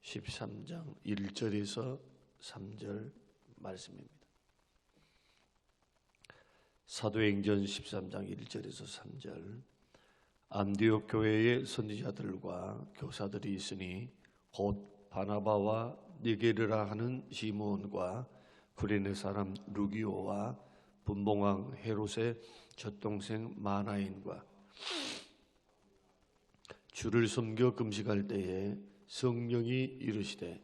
13장 1절에서 3절 말씀입니다. 사도행전 13장 1절에서 3절. 안디옥 교회의 선지자들과 교사들이 있으니 곧 바나바와 니게르라 하는 시므온과 구레네 사람 루기오와 분봉왕 헤롯의 젖동생 마나인과 주를 섬겨 금식할 때에 성령이 이르시되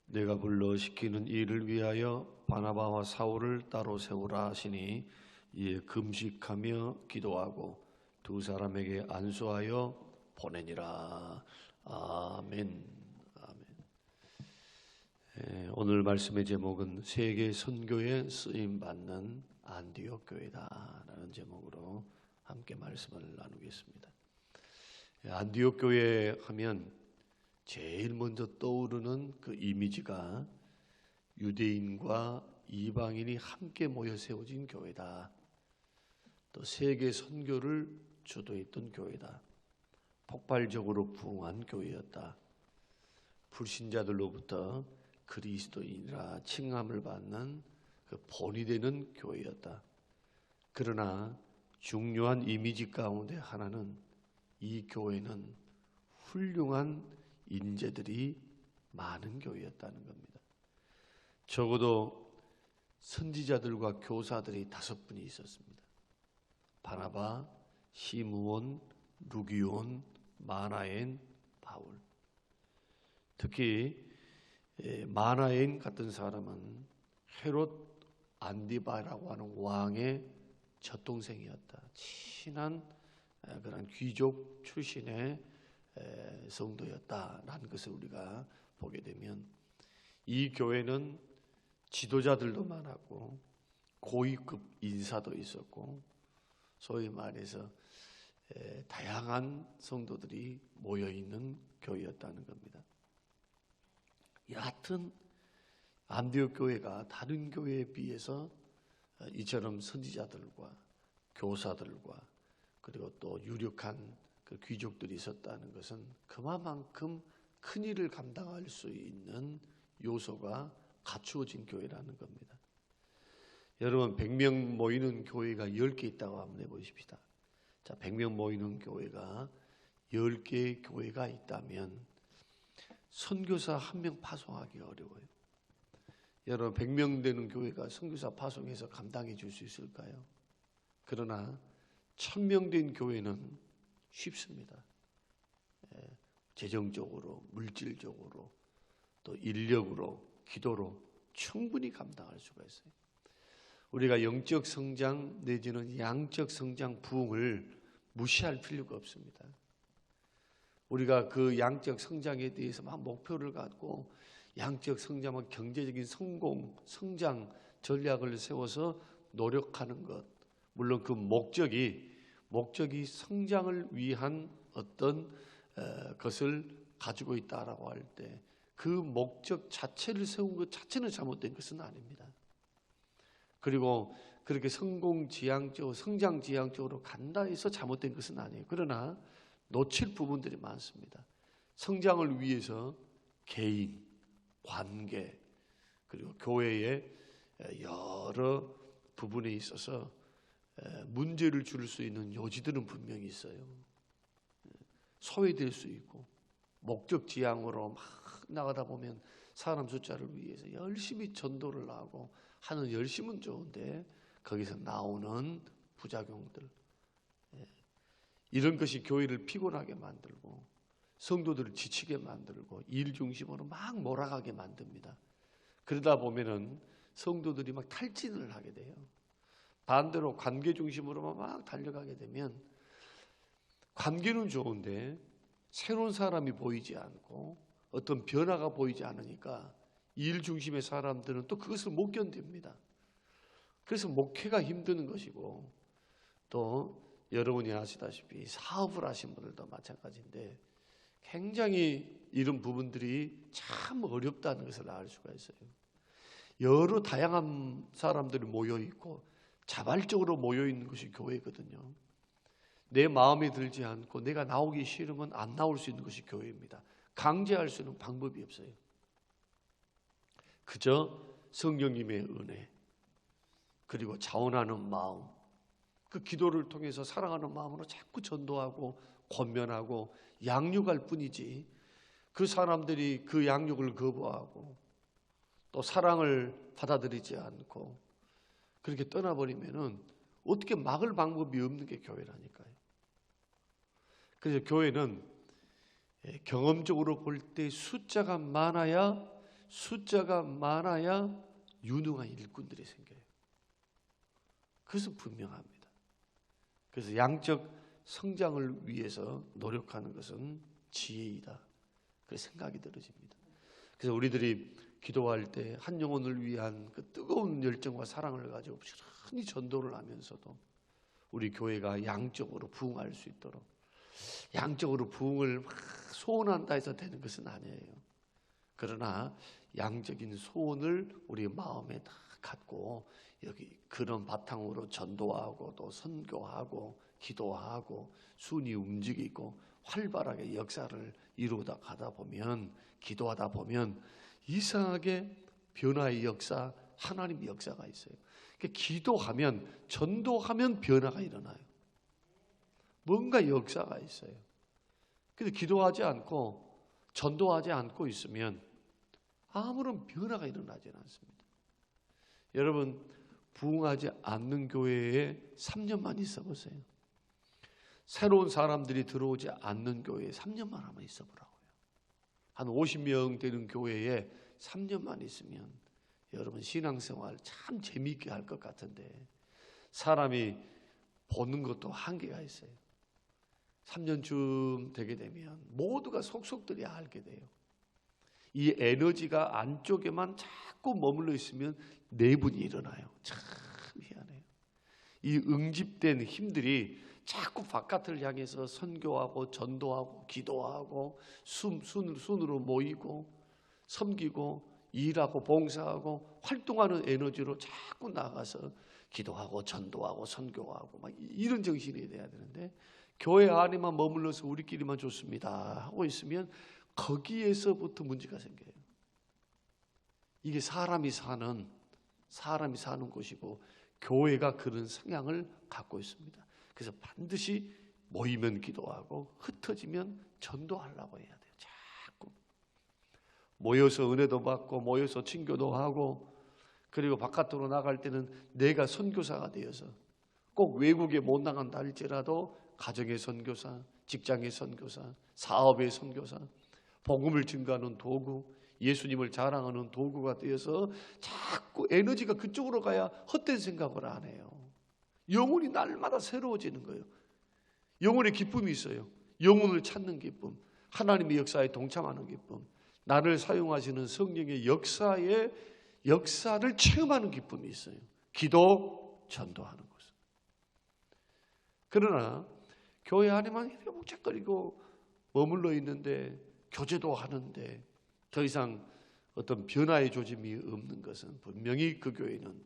내가 불러 시키는 일을 위하여 바나바와 사울을 따로 세우라 하시니 이에 금식하며 기도하고 두 사람에게 안수하여 보내니라. 아멘. 오늘 말씀의 제목은 세계 선교에 쓰임 받는 안디옥 교회다라는 제목으로 함께 말씀을 나누겠습니다. 안디옥 교회 하면 제일 먼저 떠오르는 그 이미지가 유대인과 이방인이 함께 모여 세워진 교회다. 또 세계 선교를 주도했던 교회다. 폭발적으로 부흥한 교회였다. 불신자들로부터 그리스도인이라 칭함을 받는 그 본이 되는 교회였다. 그러나 중요한 이미지 가운데 하나는 이 교회는 훌륭한 인재들이 많은 교회였다는 겁니다. 적어도 선지자들과 교사들이 5분이 있었습니다. 바나바, 시므온, 루기온, 마나엔, 바울. 특히 마나엔 같은 사람은 헤롯 안디바라고 하는 왕의 젖동생이었다. 친한 그런 귀족 출신의 성도였다라는 것을 우리가 보게 되면 이 교회는 지도자들도 많았고 고위급 인사도 있었고 소위 말해서 다양한 성도들이 모여있는 교회였다는 겁니다. 여하튼 안디옥 교회가 다른 교회에 비해서 이처럼 선지자들과 교사들과 그리고 또 유력한 그 귀족들이 있었다는 것은 그만큼 큰 일을 감당할 수 있는 요소가 갖추어진 교회라는 겁니다. 여러분 100명 모이는 교회가 10개 있다고 한번 해보십시다. 자, 100명 모이는 교회가 10개의 교회가 있다면 선교사 1명 파송하기 어려워요. 여러분 100명 되는 교회가 선교사 파송해서 감당해 줄 수 있을까요? 그러나 1000명 된 교회는 쉽습니다. 재정적으로, 물질적으로, 또 인력으로, 기도로 충분히 감당할 수가 있어요. 우리가 영적 성장 내지는 양적 성장 부흥을 무시할 필요가 없습니다. 우리가 그 양적 성장에 대해서 막 목표를 갖고 양적 성장과 경제적인 성공, 성장 전략을 세워서 노력하는 것, 물론 그 목적이 성장을 위한 어떤 것을 가지고 있다라고 할 때 그 목적 자체를 세운 것 자체는 잘못된 것은 아닙니다. 그리고 그렇게 성공지향적으로 성장지향적으로 간다 해서 잘못된 것은 아니에요. 그러나 놓칠 부분들이 많습니다. 성장을 위해서 개인, 관계, 그리고 교회의 여러 부분에 있어서 문제를 줄 수 있는 요지들은 분명히 있어요. 소외될 수 있고 목적지향으로 막 나가다 보면 사람 숫자를 위해서 열심히 전도를 하고 하는 열심은 좋은데 거기서 나오는 부작용들, 이런 것이 교회를 피곤하게 만들고 성도들을 지치게 만들고 일 중심으로 막 몰아가게 만듭니다. 그러다 보면은 성도들이 막 탈진을 하게 돼요. 반대로 관계 중심으로만 막 달려가게 되면 관계는 좋은데 새로운 사람이 보이지 않고 어떤 변화가 보이지 않으니까 일 중심의 사람들은 또 그것을 못 견딥니다. 그래서 목회가 힘드는 것이고 또 여러분이 아시다시피 사업을 하신 분들도 마찬가지인데 굉장히 이런 부분들이 참 어렵다는 것을 알 수가 있어요. 여러 다양한 사람들이 모여있고 자발적으로 모여있는 것이 교회거든요. 내 마음에 들지 않고 내가 나오기 싫으면 안 나올 수 있는 것이 교회입니다. 강제할 수 있는 방법이 없어요. 그저 성령님의 은혜, 그리고 자원하는 마음, 그 기도를 통해서 사랑하는 마음으로 자꾸 전도하고 권면하고 양육할 뿐이지, 그 사람들이 그 양육을 거부하고 또 사랑을 받아들이지 않고 그렇게 떠나버리면은 어떻게 막을 방법이 없는 게 교회라니까요. 그래서 교회는 경험적으로 볼 때 숫자가 많아야 유능한 일꾼들이 생겨요. 그것은 분명합니다. 그래서 양적 성장을 위해서 노력하는 것은 지혜이다, 그 생각이 들어집니다. 그래서 우리들이 기도할 때 한 영혼을 위한 그 뜨거운 열정과 사랑을 가지고 부지런히 전도를 하면서도 우리 교회가 양적으로 부흥할 수 있도록, 양적으로 부흥을 막 소원한다 해서 되는 것은 아니에요. 그러나 양적인 소원을 우리 마음에 다 갖고 여기 그런 바탕으로 전도하고 또 선교하고 기도하고 순이 움직이고 활발하게 역사를 이루다 가다 보면, 기도하다 보면 이상하게 변화의 역사, 하나님의 역사가 있어요. 그러니까 기도하면, 전도하면 변화가 일어나요. 뭔가 역사가 있어요. 근데 기도하지 않고 전도하지 않고 있으면 아무런 변화가 일어나지 않습니다. 여러분, 부흥하지 않는 교회에 3년만 있어 보세요. 새로운 사람들이 들어오지 않는 교회에 3년만 한번 있어 보라고요. 한 50명 되는 교회에 3년만 있으면 여러분 신앙생활 참 재미있게 할 것 같은데, 사람이 보는 것도 한계가 있어요. 3년쯤 되게 되면 모두가 속속들이 알게 돼요. 이 에너지가 안쪽에만 자꾸 머물러 있으면 내분이 일어나요. 참 희한해요. 이 응집된 힘들이 자꾸 바깥을 향해서 선교하고 전도하고 기도하고 순으로 모이고 섬기고 일하고 봉사하고 활동하는 에너지로 자꾸 나가서 기도하고 전도하고 선교하고 막 이런 정신이 돼야 되는데, 교회 안에만 머물러서 우리끼리만 좋습니다 하고 있으면 거기에서부터 문제가 생겨요. 이게 사람이 사는 곳이고 교회가 그런 성향을 갖고 있습니다. 그래서 반드시 모이면 기도하고 흩어지면 전도하려고 해야 돼요. 자꾸 모여서 은혜도 받고 모여서 친교도 하고, 그리고 바깥으로 나갈 때는 내가 선교사가 되어서 꼭 외국에 못 나간다 할지라도 가정의 선교사, 직장의 선교사, 사업의 선교사, 복음을 증거하는 도구, 예수님을 자랑하는 도구가 되어서 자꾸 에너지가 그쪽으로 가야 헛된 생각을 안 해요. 영혼이 날마다 새로워지는 거예요. 영혼의 기쁨이 있어요. 영혼을 찾는 기쁨, 하나님의 역사에 동참하는 기쁨, 나를 사용하시는 성령의 역사를 체험하는 기쁨이 있어요. 기도, 전도하는 것은. 그러나 교회 안에만 묵적거리고 머물러 있는데, 교제도 하는데 더 이상 어떤 변화의 조짐이 없는 것은 분명히 그 교회는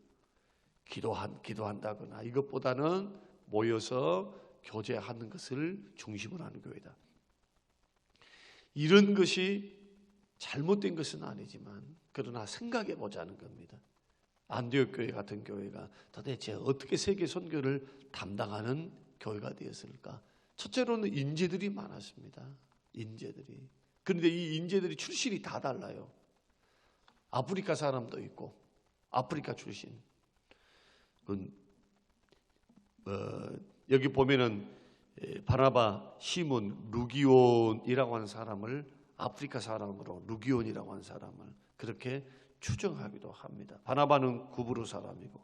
기도한다거나 이것보다는 모여서 교제하는 것을 중심으로 하는 교회다. 이런 것이 잘못된 것은 아니지만, 그러나 생각해 보자는 겁니다. 안디옥 교회 같은 교회가 도대체 어떻게 세계 선교를 담당하는 교회가 되었을까? 첫째로는 인재들이 많았습니다. 인재들이. 그런데 이 인재들이 출신이 다 달라요. 아프리카 사람도 있고, 아프리카 출신. 여기 보면은 바나바, 시몬, 루기온이라고 하는 사람을 아프리카 사람으로, 루기온이라고 하는 사람을 그렇게 추정하기도 합니다. 바나바는 구브로 사람이고,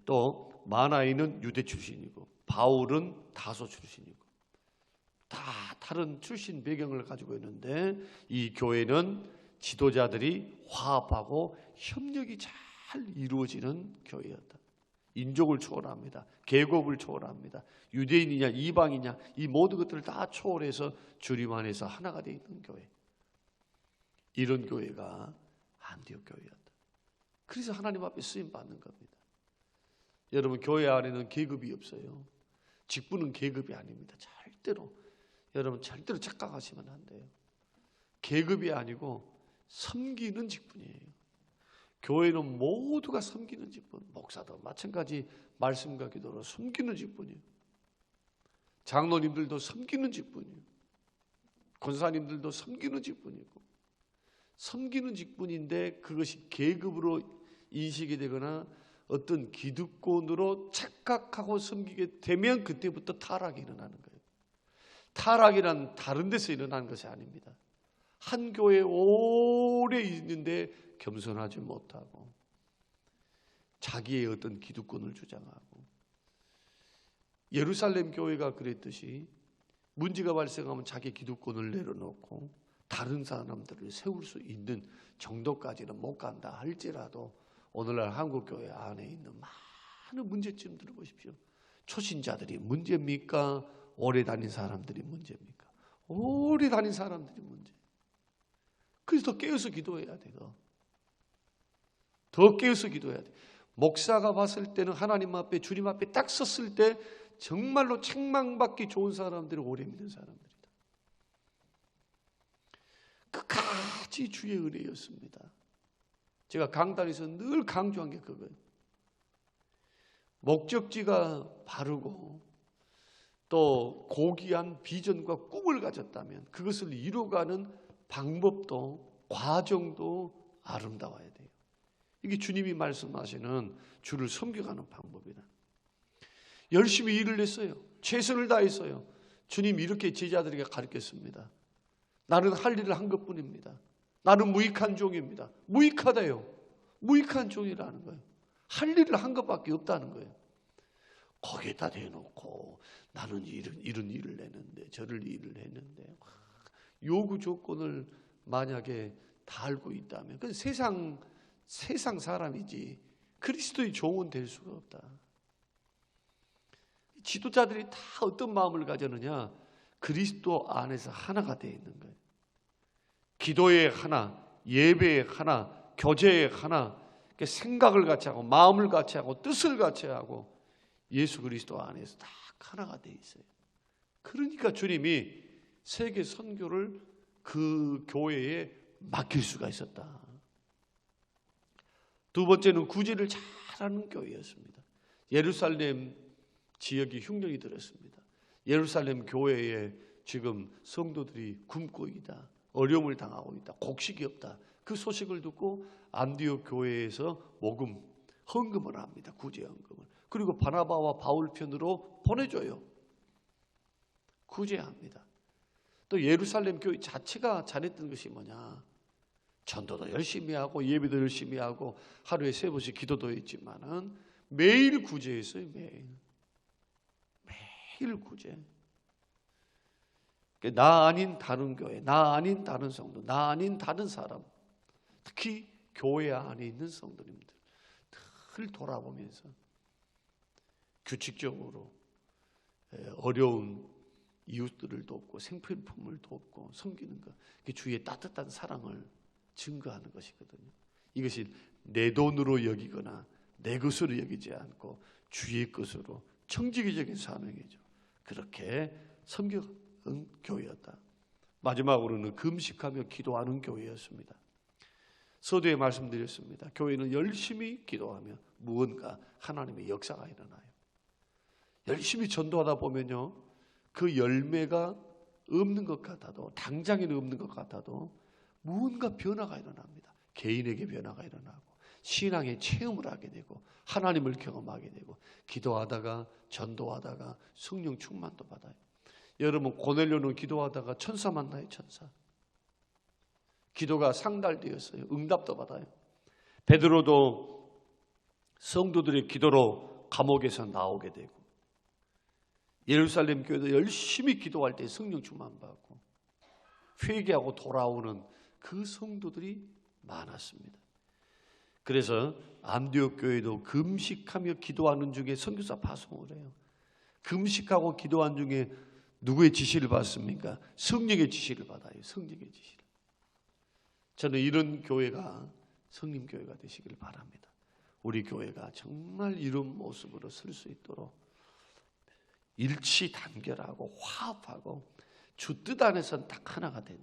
또 마나이는 유대 출신이고, 바울은 다소 출신이고, 다 다른 출신 배경을 가지고 있는데, 이 교회는 지도자들이 화합하고 협력이 잘 이루어지는 교회였다. 인종을 초월합니다. 계급을 초월합니다. 유대인이냐 이방이냐 이 모든 것들을 다 초월해서 주님 안에서 하나가 되어 있는 교회. 이런 교회가 안디옥 교회였다. 그래서 하나님 앞에 쓰임 받는 겁니다. 여러분, 교회 안에는 계급이 없어요. 직분은 계급이 아닙니다. 절대로. 여러분 절대로 착각하시면 안 돼요. 계급이 아니고 섬기는 직분이에요. 교회는 모두가 섬기는 직분. 목사도 마찬가지 말씀과 기도로 섬기는 직분이에요. 장로님들도 섬기는 직분이에요. 권사님들도 섬기는 직분이고, 섬기는 직분인데 그것이 계급으로 인식이 되거나 어떤 기득권으로 착각하고 섬기게 되면 그때부터 타락이 일어나는 거예요. 타락이란 다른 데서 일어나는 것이 아닙니다. 한 교회에 오래 있는데 겸손하지 못하고 자기의 어떤 기득권을 주장하고, 예루살렘 교회가 그랬듯이 문제가 발생하면 자기 기득권을 내려놓고 다른 사람들을 세울 수 있는 정도까지는 못 간다 할지라도 오늘날 한국교회 안에 있는 많은 문제점들을 보십시오. 초신자들이 문제입니까? 오래 다닌 사람들이 문제입니까? 오래 다닌 사람들이 문제. 그래서 더 깨어서 기도해야 돼요. 더 깨어서 기도해야 돼. 목사가 봤을 때는 하나님 앞에, 주님 앞에 딱 섰을 때 정말로 책망받기 좋은 사람들이 오래 믿는 사람들이다. 끝까지 주의 은혜였습니다. 제가 강단에서 늘 강조한 게 그거예요. 목적지가 바르고 또 고귀한 비전과 꿈을 가졌다면 그것을 이루어가는 방법도 과정도 아름다워야 돼요. 이게 주님이 말씀하시는 주를 섬겨가는 방법이다. 열심히 일을 했어요. 최선을 다했어요. 주님 이렇게 제자들에게 가르쳤습니다. 나는 할 일을 한 것뿐입니다. 나는 무익한 종입니다. 무익하다요. 무익한 종이라는 거예요. 할 일을 한 것밖에 없다는 거예요. 거기에다 대놓고 나는 이런 일을 했는데 저를 일을 했는데 요구 조건을 만약에 다 알고 있다면 그건 세상 사람이지 그리스도의 종은 될 수가 없다. 지도자들이 다 어떤 마음을 가졌느냐? 그리스도 안에서 하나가 되어 있는 거예요. 기도의 하나, 예배의 하나, 교제의 하나, 생각을 같이 하고 마음을 같이 하고 뜻을 같이 하고 예수 그리스도 안에서 다 하나가 되어 있어요. 그러니까 주님이 세계 선교를 그 교회에 맡길 수가 있었다. 두 번째는 구제를 잘하는 교회였습니다. 예루살렘 지역이 흉년이 들었습니다. 예루살렘 교회에 지금 성도들이 굶고 있다. 어려움을 당하고 있다. 곡식이 없다. 그 소식을 듣고 안디옥 교회에서 모금, 헌금을 합니다. 구제 헌금을. 그리고 바나바와 바울 편으로 보내줘요. 구제합니다. 또 예루살렘 교회 자체가 잘했던 것이 뭐냐? 전도도 열심히 하고 예배도 열심히 하고 하루에 3번씩 기도도 했지만은 매일 구제했어요. 매일 구제. 나 아닌 다른 교회, 나 아닌 다른 성도, 나 아닌 다른 사람, 특히 교회 안에 있는 성도님들 늘 돌아보면서 규칙적으로 어려운 이웃들을 돕고 생필품을 돕고 섬기는 것, 그게 주의 따뜻한 사랑을 증거하는 것이거든요. 이것이 내 돈으로 여기거나 내 것으로 여기지 않고 주의 것으로 청지기적인 사명이죠. 그렇게 섬겨는 교회였다. 마지막으로는 금식하며 기도하는 교회였습니다. 서두에 말씀드렸습니다. 교회는 열심히 기도하며 무언가 하나님의 역사가 일어나요. 열심히 전도하다 보면요, 그 열매가 없는 것 같아도, 당장에는 없는 것 같아도 무언가 변화가 일어납니다. 개인에게 변화가 일어나고 신앙의 체험을 하게 되고 하나님을 경험하게 되고 기도하다가 전도하다가 성령 충만도 받아요. 여러분, 고넬료는 기도하다가 천사 만나요. 천사. 기도가 상달되었어요. 응답도 받아요. 베드로도 성도들의 기도로 감옥에서 나오게 되고, 예루살렘 교회도 열심히 기도할 때 성령 충만 받고 회개하고 돌아오는 그 성도들이 많았습니다. 그래서 안디옥 교회도 금식하며 기도하는 중에 선교사 파송을 해요. 금식하고 기도한 중에 누구의 지시를 받습니까? 성령의 지시를 받아요. 성령의 지시를. 저는 이런 교회가 성림교회가 되시길 바랍니다. 우리 교회가 정말 이런 모습으로 설 수 있도록 일치단결하고 화합하고 주 뜻 안에서는 딱 하나가 되는,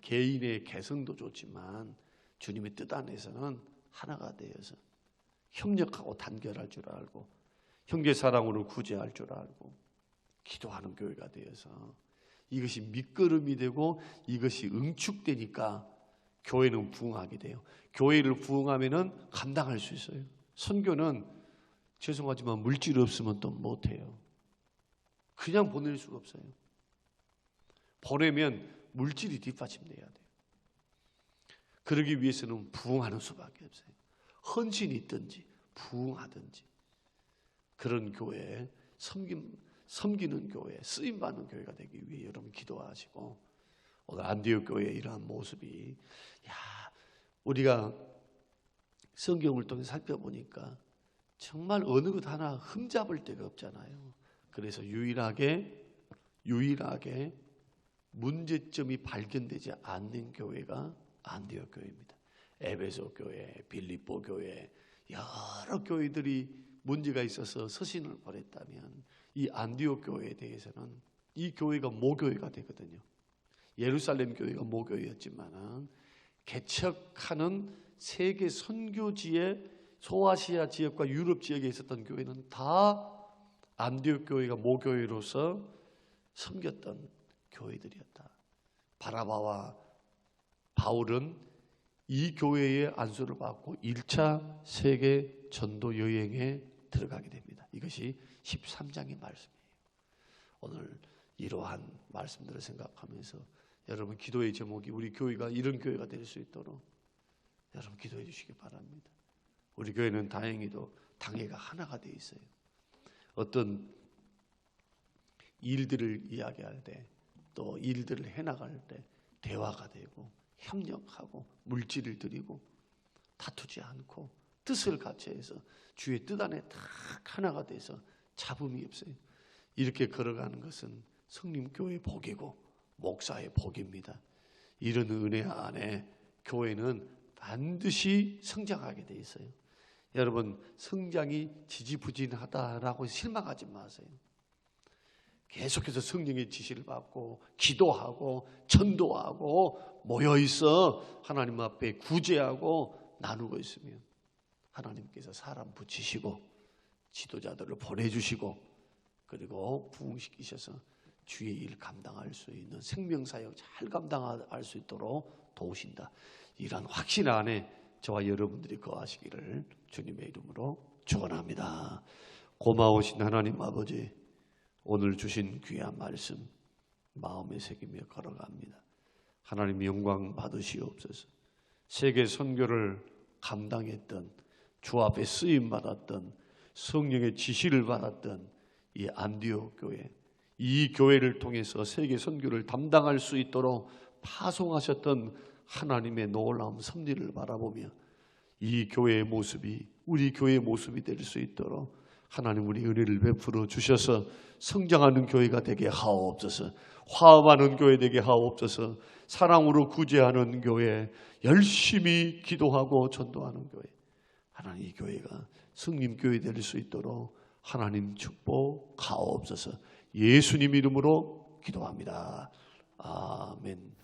개인의 개성도 좋지만 주님의 뜻 안에서는 하나가 되어서 협력하고 단결할 줄 알고 형제 사랑으로 구제할 줄 알고 기도하는 교회가 되어서 이것이 밑거름이 되고 이것이 응축되니까 교회는 부흥하게 돼요. 교회를 부흥하면은 감당할 수 있어요. 선교는 죄송하지만 물질이 없으면 또 못해요. 그냥 보낼 수가 없어요. 보내면 물질이 뒷받침돼야 돼요. 그러기 위해서는 부흥하는 수밖에 없어요. 헌신이 있든지 부흥하든지 그런 교회, 섬기는 교회, 쓰임받는 교회가 되기 위해 여러분 기도하시고 오늘 안디옥 교회의 이러한 모습이 우리가 성경을 통해 살펴보니까 정말 어느 것 하나 흠잡을 데가 없잖아요. 그래서 유일하게 문제점이 발견되지 않는 교회가 안디옥 교회입니다. 에베소 교회, 빌립보 교회 여러 교회들이 문제가 있어서 서신을 보냈다면 이 안디옥 교회에 대해서는 이 교회가 모교회가 되거든요. 예루살렘 교회가 모교회였지만 개척하는 세계 선교지의 소아시아 지역과 유럽 지역에 있었던 교회는 다 안디옥 교회가 모교회로서 섬겼던 교회들이었다. 바나바와 바울은 이 교회의 안수를 받고 1차 세계 전도 여행에 들어가게 됩니다. 이것이 13장의 말씀이에요. 오늘 이러한 말씀들을 생각하면서 여러분 기도의 제목이 우리 교회가 이런 교회가 될 수 있도록 여러분 기도해 주시기 바랍니다. 우리 교회는 다행히도 당회가 하나가 되어 있어요. 어떤 일들을 이야기할 때 또 일들을 해나갈 때 대화가 되고 협력하고 물질을 드리고 다투지 않고 뜻을 같이 해서 주의 뜻 안에 딱 하나가 돼서 잡음이 없어요. 이렇게 걸어가는 것은 성림교회의 복이고 목사의 복입니다. 이런 은혜 안에 교회는 반드시 성장하게 돼 있어요. 여러분 성장이 지지부진하다라고 실망하지 마세요. 계속해서 성령의 지시를 받고 기도하고 전도하고 모여있어 하나님 앞에 구제하고 나누고 있으면 하나님께서 사람 붙이시고 지도자들을 보내주시고 그리고 부흥시키셔서 주의 일 감당할 수 있는 생명사역 잘 감당할 수 있도록 도우신다. 이런 확신 안에 저와 여러분들이 거하시기를 주님의 이름으로 축원합니다. 고마우신 하나님 아버지, 오늘 주신 귀한 말씀 마음에 새기며 걸어갑니다. 하나님 영광 받으시옵소서. 세계 선교를 감당했던 주 앞에 쓰임 받았던 성령의 지시를 받았던 이 안디옥 교회, 이 교회를 통해서 세계 선교를 담당할 수 있도록 파송하셨던 하나님의 놀라운 섭리를 바라보며 이 교회의 모습이 우리 교회의 모습이 될 수 있도록 하나님 우리 은혜를 베풀어 주셔서 성장하는 교회가 되게 하옵소서. 화합하는 교회 되게 하옵소서. 사랑으로 구제하는 교회, 열심히 기도하고 전도하는 교회, 하나님 이 교회가 성림교회 될 수 있도록 하나님 축복하옵소서. 예수님 이름으로 기도합니다. 아멘.